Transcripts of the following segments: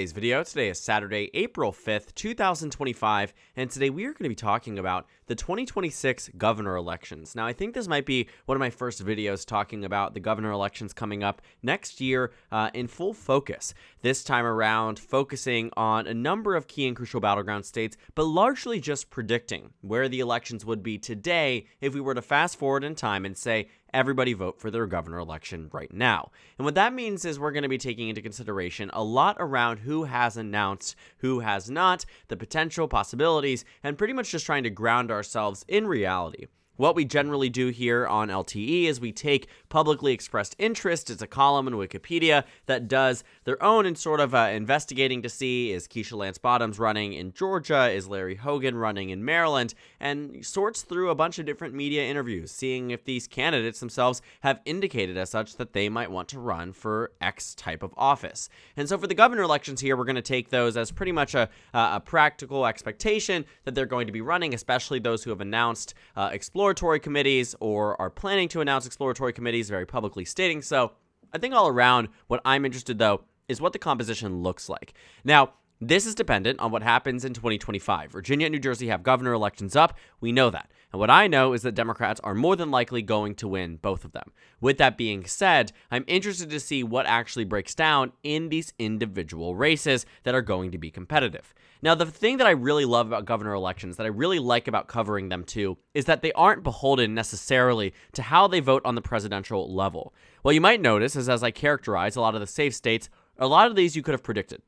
Today's video. Today is Saturday, April 5th, 2025, and today we are going to be talking about the 2026 governor elections. Now, I think this might be one of my first videos talking about the governor elections coming up next year in full focus. This time around, focusing on a number of key and crucial battleground states, but largely just predicting where the elections would be today if we were to fast forward in time and say, everybody vote for their governor election right now. And what that means is we're going to be taking into consideration a lot around who has announced, who has not, the potential possibilities, and pretty much just trying to ground ourselves in reality. What we generally do here on LTE is we take publicly expressed interest. It's a column in Wikipedia that does their own and sort of investigating to see, is Keisha Lance Bottoms running in Georgia? Is Larry Hogan running in Maryland? And sorts through a bunch of different media interviews, seeing if these candidates themselves have indicated as such that they might want to run for X type of office. And so for the governor elections here, we're going to take those as pretty much a practical expectation that they're going to be running, especially those who have announced exploratory committees or are planning to announce exploratory committees, very publicly stating so. I think all around what I'm interested, though, is what the composition looks like. Now, this is dependent on what happens in 2025. Virginia and New Jersey have governor elections up. We know that. And what I know is that Democrats are more than likely going to win both of them. With that being said, I'm interested to see what actually breaks down in these individual races that are going to be competitive. Now, the thing that I really love about governor elections, that I really like about covering them too, is that they aren't beholden necessarily to how they vote on the presidential level. What you might notice is, as I characterize a lot of the safe states, a lot of these you could have predicted.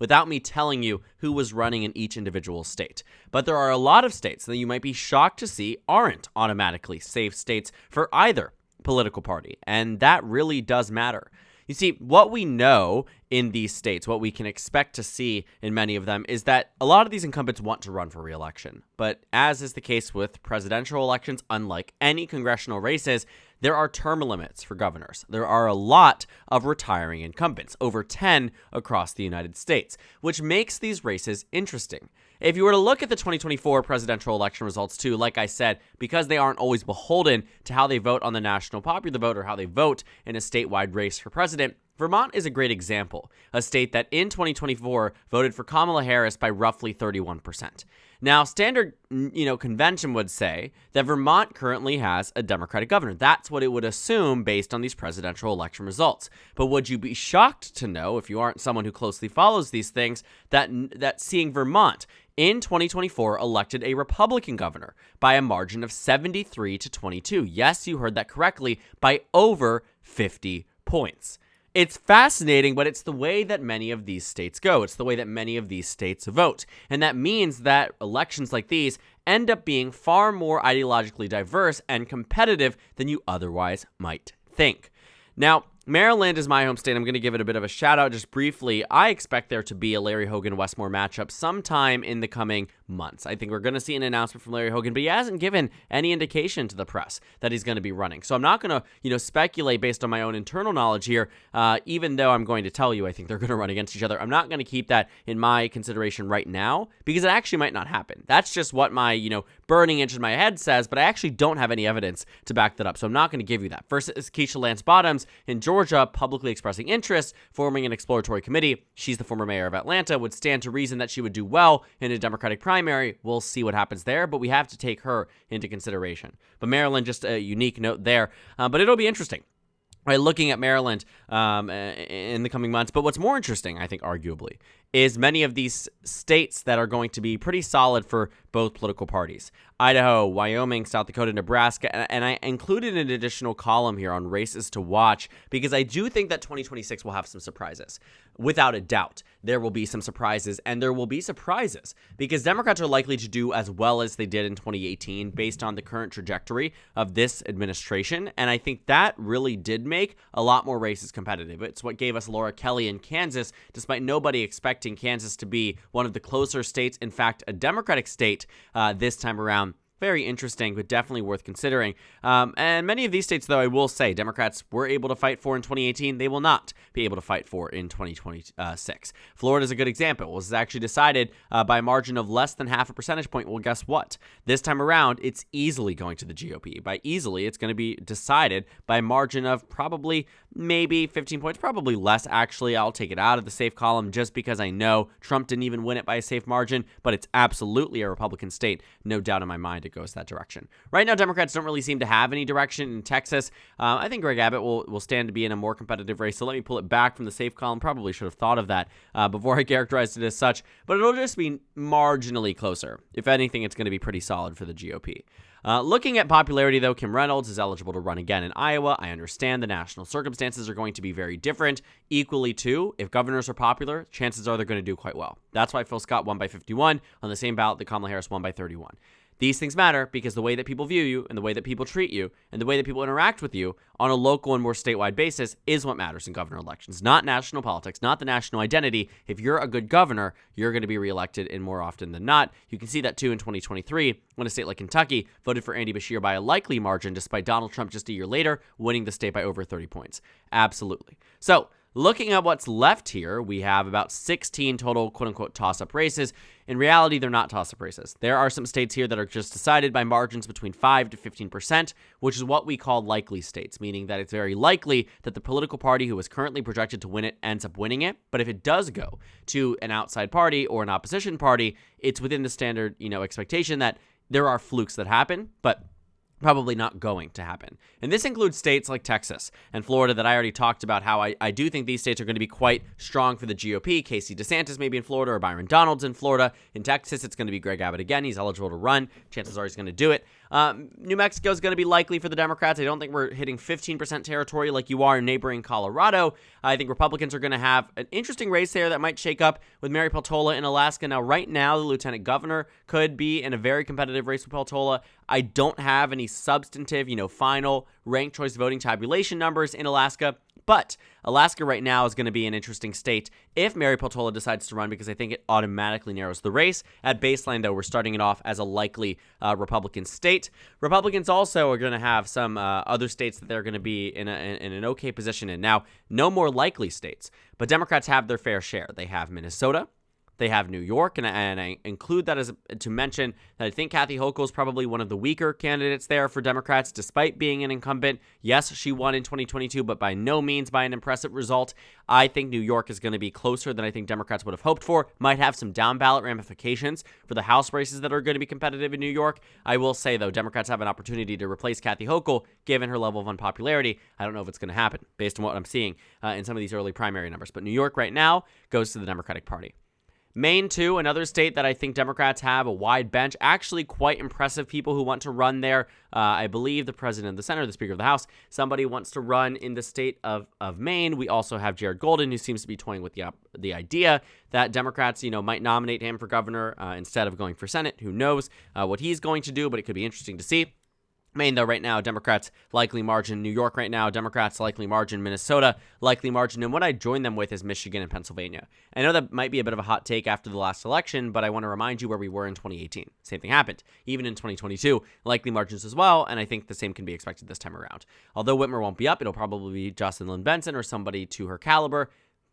Without me telling you who was running in each individual state. But there are a lot of states that you might be shocked to see aren't automatically safe states for either political party, and that really does matter. You see, what we know in these states, what we can expect to see in many of them, is that a lot of these incumbents want to run for re-election. But as is the case with presidential elections, unlike any congressional races, there are term limits for governors. There are a lot of retiring incumbents, over 10 across the United States, which makes these races interesting. If you were to look at the 2024 presidential election results too, like I said, because they aren't always beholden to how they vote on the national popular vote or how they vote in a statewide race for president, Vermont is a great example, a state that in 2024 voted for Kamala Harris by roughly 31%. Now, standard, convention would say that Vermont currently has a Democratic governor. That's what it would assume based on these presidential election results. But would you be shocked to know, if you aren't someone who closely follows these things, that seeing Vermont in 2024 elected a Republican governor by a margin of 73 to 22? Yes, you heard that correctly, by over 50 points. It's fascinating, but it's the way that many of these states go. It's the way that many of these states vote. And that means that elections like these end up being far more ideologically diverse and competitive than you otherwise might think. Now, Maryland is my home state. I'm going to give it a bit of a shout out just briefly. I expect there to be a Larry Hogan-Westmore matchup sometime in the coming months. I think we're going to see an announcement from Larry Hogan, but he hasn't given any indication to the press that he's going to be running. So I'm not going to, speculate based on my own internal knowledge here, even though I'm going to tell you I think they're going to run against each other. I'm not going to keep that in my consideration right now because it actually might not happen. That's just what my, burning itch in my head says, but I actually don't have any evidence to back that up. So I'm not going to give you that. First is Keisha Lance Bottoms in Georgia, publicly expressing interest, forming an exploratory committee. She's the former mayor of Atlanta, would stand to reason that she would do well in a Democratic primary. We'll see what happens there, but we have to take her into consideration. But Maryland, just a unique note there, but it'll be interesting. Right, looking at Maryland in the coming months. But what's more interesting, I think, arguably, is many of these states that are going to be pretty solid for both political parties. Idaho, Wyoming, South Dakota, Nebraska, and I included an additional column here on races to watch because I do think that 2026 will have some surprises. Without a doubt, there will be some surprises, and there will be surprises because Democrats are likely to do as well as they did in 2018 based on the current trajectory of this administration, and I think that really did make a lot more races competitive. It's what gave us Laura Kelly in Kansas, despite nobody expecting Kansas to be one of the closer states, in fact, a Democratic state this time around. Very interesting, but definitely worth considering. And many of these states, though, I will say, Democrats were able to fight for in 2018. They will not be able to fight for in 2026. Florida is a good example. It was actually decided by a margin of less than half a percentage point. Well, guess what? This time around, it's easily going to the GOP. By easily, it's going to be decided by a margin of probably maybe 15 points, probably less, actually. I'll take it out of the safe column just because I know Trump didn't even win it by a safe margin, but it's absolutely a Republican state. No doubt in my mind it goes that direction. Right now, Democrats don't really seem to have any direction in Texas. I think Greg Abbott will stand to be in a more competitive race, so let me pull it back from the safe column. Probably should have thought of that before I characterized it as such, but it'll just be marginally closer. If anything, it's going to be pretty solid for the GOP. Looking at popularity, though, Kim Reynolds is eligible to run again in Iowa. I understand the national circumstances are going to be very different. Equally, too, if governors are popular, chances are they're going to do quite well. That's why Phil Scott won by 51 on the same ballot that Kamala Harris won by 31. These things matter because the way that people view you and the way that people treat you and the way that people interact with you on a local and more statewide basis is what matters in governor elections, not national politics, not the national identity. If you're a good governor, you're going to be reelected in more often than not. You can see that, too, in 2023 when a state like Kentucky voted for Andy Beshear by a likely margin despite Donald Trump just a year later winning the state by over 30 points. Absolutely. So, looking at what's left here, we have about 16 total quote-unquote toss-up races. In reality, they're not toss-up races. There are some states here that are just decided by margins between 5 to 15%, which is what we call likely states, meaning that it's very likely that the political party who is currently projected to win it ends up winning it. But if it does go to an outside party or an opposition party, it's within the standard, expectation that there are flukes that happen, but probably not going to happen. And this includes states like Texas and Florida that I already talked about how I do think these states are going to be quite strong for the GOP. Casey DeSantis maybe in Florida or Byron Donalds in Florida. In Texas, it's going to be Greg Abbott again. He's eligible to run. Chances are he's going to do it. New Mexico is going to be likely for the Democrats. I don't think we're hitting 15% territory like you are in neighboring Colorado. I think Republicans are going to have an interesting race there that might shake up with Mary Peltola in Alaska. Now, right now, the lieutenant governor could be in a very competitive race with Peltola. I don't have any substantive, final ranked choice voting tabulation numbers in Alaska. But Alaska right now is going to be an interesting state if Mary Peltola decides to run because I think it automatically narrows the race. At baseline, though, we're starting it off as a likely Republican state. Republicans also are going to have some other states that they're going to be in an okay position in. Now, no more likely states, but Democrats have their fair share. They have Minnesota. They have New York, and I include that as to mention that I think Kathy Hochul is probably one of the weaker candidates there for Democrats, despite being an incumbent. Yes, she won in 2022, but by no means by an impressive result. I think New York is going to be closer than I think Democrats would have hoped for. Might have some down-ballot ramifications for the House races that are going to be competitive in New York. I will say, though, Democrats have an opportunity to replace Kathy Hochul, given her level of unpopularity. I don't know if it's going to happen, based on what I'm seeing in some of these early primary numbers. But New York right now goes to the Democratic Party. Maine, too, another state that I think Democrats have a wide bench. Actually, quite impressive people who want to run there. I believe the president of the Senate, the Speaker of the House, somebody wants to run in the state of Maine. We also have Jared Golden, who seems to be toying with the idea that Democrats, might nominate him for governor instead of going for Senate. Who knows what he's going to do, but it could be interesting to see. Maine, though, right now, Democrats likely margin. New York right now, Democrats likely margin. Minnesota likely margin. And what I join them with is Michigan and Pennsylvania. I know that might be a bit of a hot take after the last election, but I want to remind you where we were in 2018. Same thing happened. Even in 2022, likely margins as well, and I think the same can be expected this time around. Although Whitmer won't be up, it'll probably be Jocelyn Lynn Benson or somebody to her caliber.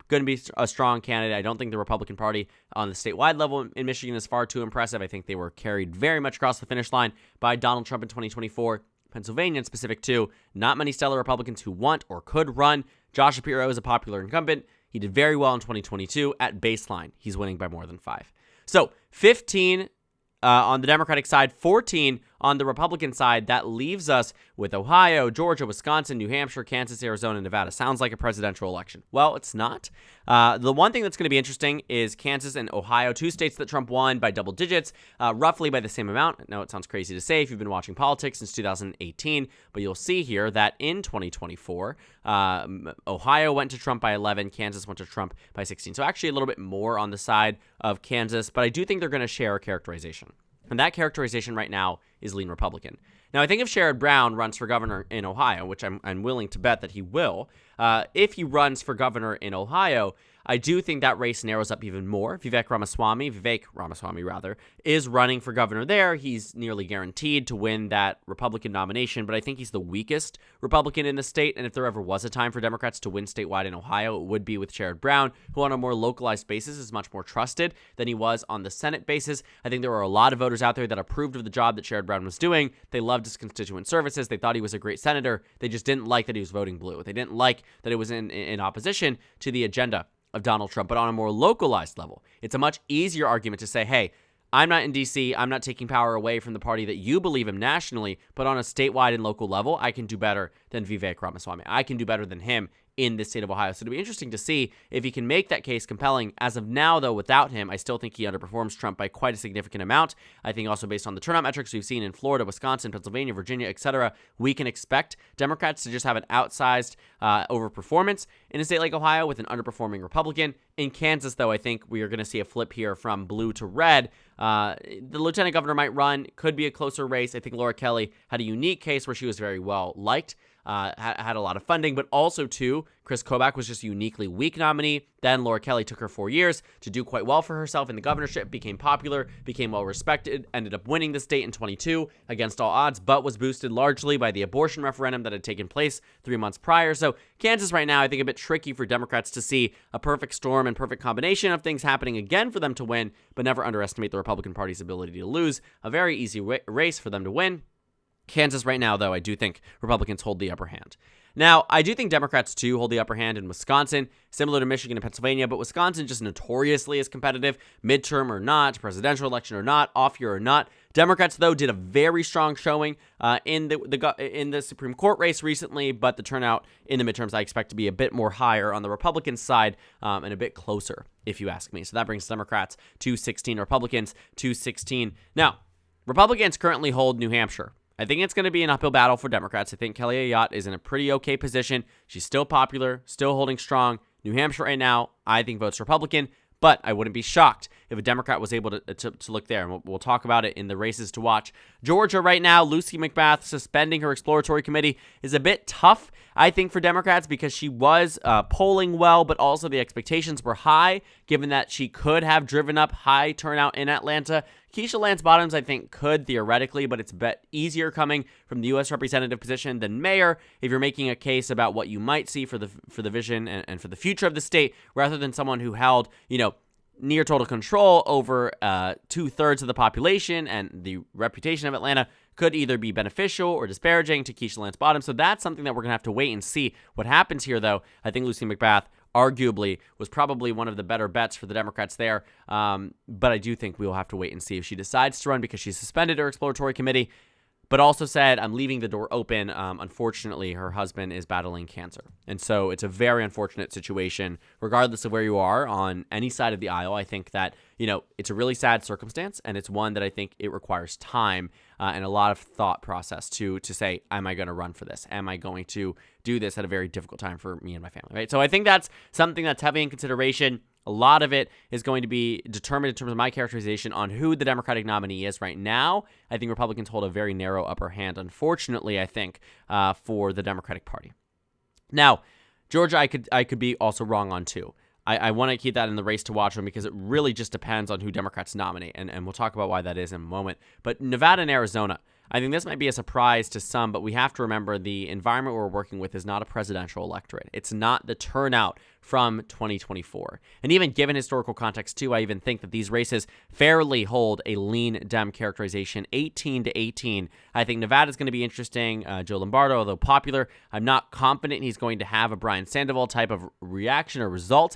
Going to be a strong candidate. I don't think the Republican Party on the statewide level in Michigan is far too impressive. I think they were carried very much across the finish line by Donald Trump in 2024. Pennsylvania in specific, too. Not many stellar Republicans who want or could run. Josh Shapiro is a popular incumbent. He did very well in 2022. At baseline, he's winning by more than 5. So 15 on the Democratic side, 14 on the Republican side. That leaves us with Ohio, Georgia, Wisconsin, New Hampshire, Kansas, Arizona, and Nevada. Sounds like a presidential election. Well, it's not. The one thing that's going to be interesting is Kansas and Ohio, 2 states that Trump won by double digits, roughly by the same amount. Now, it sounds crazy to say if you've been watching politics since 2018, but you'll see here that in 2024, Ohio went to Trump by 11, Kansas went to Trump by 16. So actually a little bit more on the side of Kansas, but I do think they're going to share a characterization. And that characterization right now is lean Republican. Now, I think if Sherrod Brown runs for governor in Ohio, which I'm willing to bet that he will, if he runs for governor in Ohio, I do think that race narrows up even more. Vivek Ramaswamy, is running for governor there. He's nearly guaranteed to win that Republican nomination, but I think he's the weakest Republican in the state, and if there ever was a time for Democrats to win statewide in Ohio, it would be with Sherrod Brown, who on a more localized basis is much more trusted than he was on the Senate basis. I think there were a lot of voters out there that approved of the job that Sherrod Brown was doing. They loved his constituent services. They thought he was a great senator. They just didn't like that he was voting blue. They didn't like that it was in opposition to the agenda of Donald Trump. But on a more localized level, it's a much easier argument to say, hey, I'm not in D.C., I'm not taking power away from the party that you believe in nationally, but on a statewide and local level, I can do better than Vivek Ramaswamy. I can do better than him in the state of Ohio. So it'll be interesting to see if he can make that case compelling. As of now, though, without him, I still think he underperforms Trump by quite a significant amount. I think also based on the turnout metrics we've seen in Florida, Wisconsin, Pennsylvania, Virginia, etc., we can expect Democrats to just have an outsized overperformance in a state like Ohio with an underperforming Republican. In Kansas, though, I think we are going to see a flip here from blue to red. The lieutenant governor might run, could be a closer race. I think Laura Kelly had a unique case where she was very well liked. Had a lot of funding, but also, too, Chris Kobach was just a uniquely weak nominee. Then Laura Kelly took her 4 years to do quite well for herself in the governorship, became popular, became well-respected, ended up winning the state in 22 against all odds, but was boosted largely by the abortion referendum that had taken place 3 months prior. So Kansas right now, I think a bit tricky for Democrats to see a perfect storm and perfect combination of things happening again for them to win, but never underestimate the Republican Party's ability to lose. A very easy race for them to win. Kansas right now, though, I do think Republicans hold the upper hand. Now, I do think Democrats, too, hold the upper hand in Wisconsin, similar to Michigan and Pennsylvania, but Wisconsin just notoriously is competitive, midterm or not, presidential election or not, off year or not. Democrats, though, did a very strong showing in the Supreme Court race recently, but the turnout in the midterms I expect to be a bit more higher on the Republican side and a bit closer, if you ask me. So that brings Democrats to 16, Republicans to 16. Now, Republicans currently hold New Hampshire. I think it's going to be an uphill battle for Democrats. I think Kelly Ayotte is in a pretty okay position. She's still popular, still holding strong. New Hampshire right now, I think votes Republican, but I wouldn't be shocked if a Democrat was able to look there, and we'll talk about it in the races to watch. Georgia right now, Lucy McBath suspending her exploratory committee is a bit tough, I think, for Democrats because she was polling well, but also the expectations were high, given that she could have driven up high turnout in Atlanta. Keisha Lance Bottoms, I think, could theoretically, but it's a bit easier coming from the U.S. representative position than mayor if you're making a case about what you might see for the vision and for the future of the state, rather than someone who held, near total control over 2/3 of the population, and the reputation of Atlanta could either be beneficial or disparaging to Keisha Lance Bottoms. So that's something that we're going to have to wait and see what happens here, though. I think Lucy McBath arguably was probably one of the better bets for the Democrats there. But I do think we will have to wait and see if she decides to run because she suspended her exploratory committee, but also said, I'm leaving the door open. Unfortunately, her husband is battling cancer. And so it's a very unfortunate situation, regardless of where you are on any side of the aisle. I think that, it's a really sad circumstance, and it's one that I think it requires time and a lot of thought process to say, am I going to run for this? Am I going to do this at a very difficult time for me and my family, right? So I think that's something that's heavy in consideration. A lot of it is going to be determined in terms of my characterization on who the Democratic nominee is right now. I think Republicans hold a very narrow upper hand, unfortunately, I think, for the Democratic Party. Now, Georgia, I could be also wrong on too. I want to keep that in the race to watch on because it really just depends on who Democrats nominate, and we'll talk about why that is in a moment. But Nevada and Arizona, I think this might be a surprise to some, but we have to remember the environment we're working with is not a presidential electorate. It's not the turnout from 2024. And even given historical context, too, I even think that these races fairly hold a lean Dem characterization, 18-18. I think Nevada's going to be interesting. Joe Lombardo, although popular, I'm not confident he's going to have a Brian Sandoval type of reaction or result.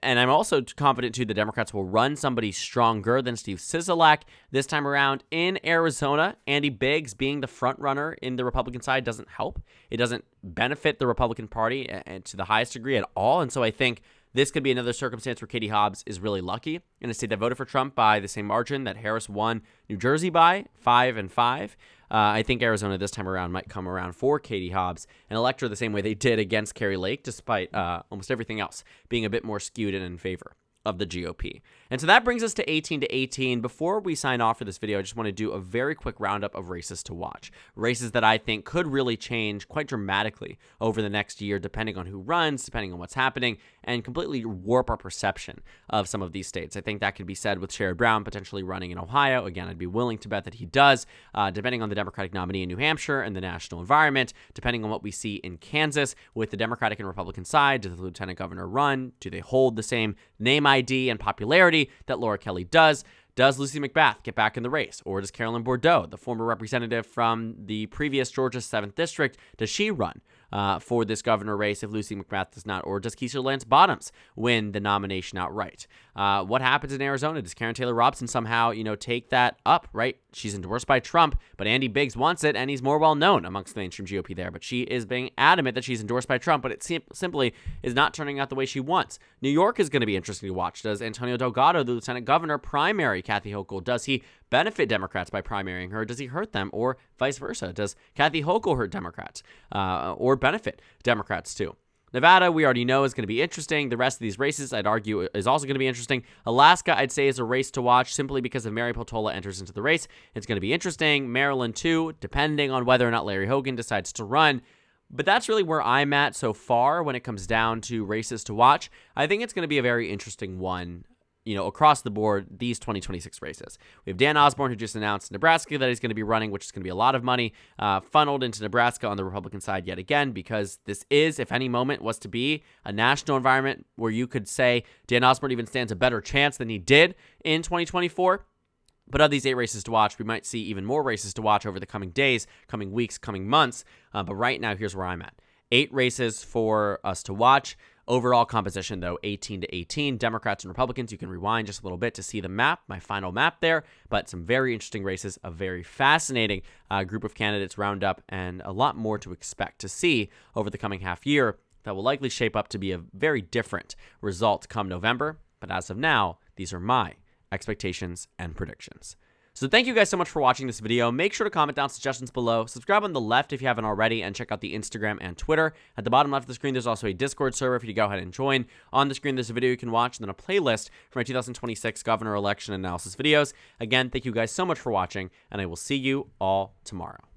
And I'm also confident, too, the Democrats will run somebody stronger than Steve Sisolak this time around. In Arizona, Andy Biggs being the front runner in the Republican side doesn't help. It doesn't benefit the Republican Party to the highest degree at all. And so I think this could be another circumstance where Katie Hobbs is really lucky in a state that voted for Trump by the same margin that Harris won New Jersey by, 5-5. I think Arizona this time around might come around for Katie Hobbs and elect her the same way they did against Kari Lake, despite almost everything else being a bit more skewed and in favor of the GOP. And so that brings us to 18 to 18. Before we sign off for this video, I just want to do a very quick roundup of races to watch. Races that I think could really change quite dramatically over the next year, depending on who runs, depending on what's happening, and completely warp our perception of some of these states. I think that could be said with Sherrod Brown potentially running in Ohio. Again, I'd be willing to bet that he does, depending on the Democratic nominee in New Hampshire and the national environment, depending on what we see in Kansas with the Democratic and Republican side. Does the lieutenant governor run? Do they hold the same name ID and popularity that Laura Kelly does? Does Lucy McBath get back in the race? Or does Carolyn Bourdeaux, the former representative from the previous Georgia 7th District, does she run for this governor race if Lucy McBath does not? Or does Keisha Lance Bottoms win the nomination outright? What happens in Arizona? Does Karen Taylor Robson somehow, take that up, right? She's endorsed by Trump, but Andy Biggs wants it, and he's more well-known amongst the mainstream GOP there. But she is being adamant that she's endorsed by Trump, but it simply is not turning out the way she wants. New York is going to be interesting to watch. Does Antonio Delgado, the lieutenant governor, primary Kathy Hochul? Does he benefit Democrats by primarying her? Does he hurt them, or vice versa? Does Kathy Hochul hurt Democrats or benefit Democrats too? Nevada, we already know, is going to be interesting. The rest of these races, I'd argue, is also going to be interesting. Alaska, I'd say, is a race to watch simply because if Mary Peltola enters into the race, it's going to be interesting. Maryland, too, depending on whether or not Larry Hogan decides to run. But that's really where I'm at so far when it comes down to races to watch. I think it's going to be a very interesting one, across the board, these 2026 races. We have Dan Osborne, who just announced Nebraska that he's going to be running, which is going to be a lot of money funneled into Nebraska on the Republican side yet again, because this is, if any moment was to be, a national environment where you could say Dan Osborne even stands a better chance than he did in 2024. But of these 8 races to watch, we might see even more races to watch over the coming days, coming weeks, coming months. But right now, here's where I'm at. 8 races for us to watch. Overall composition, though, 18 to 18. Democrats and Republicans, you can rewind just a little bit to see the map, my final map there. But some very interesting races, a very fascinating group of candidates roundup, and a lot more to expect to see over the coming half year that will likely shape up to be a very different result come November. But as of now, these are my expectations and predictions. So thank you guys so much for watching this video. Make sure to comment down suggestions below. Subscribe on the left if you haven't already, and check out the Instagram and Twitter. At the bottom left of the screen, there's also a Discord server for you to go ahead and join. On the screen, there's a video you can watch, and then a playlist for my 2026 governor election analysis videos. Again, thank you guys so much for watching, and I will see you all tomorrow.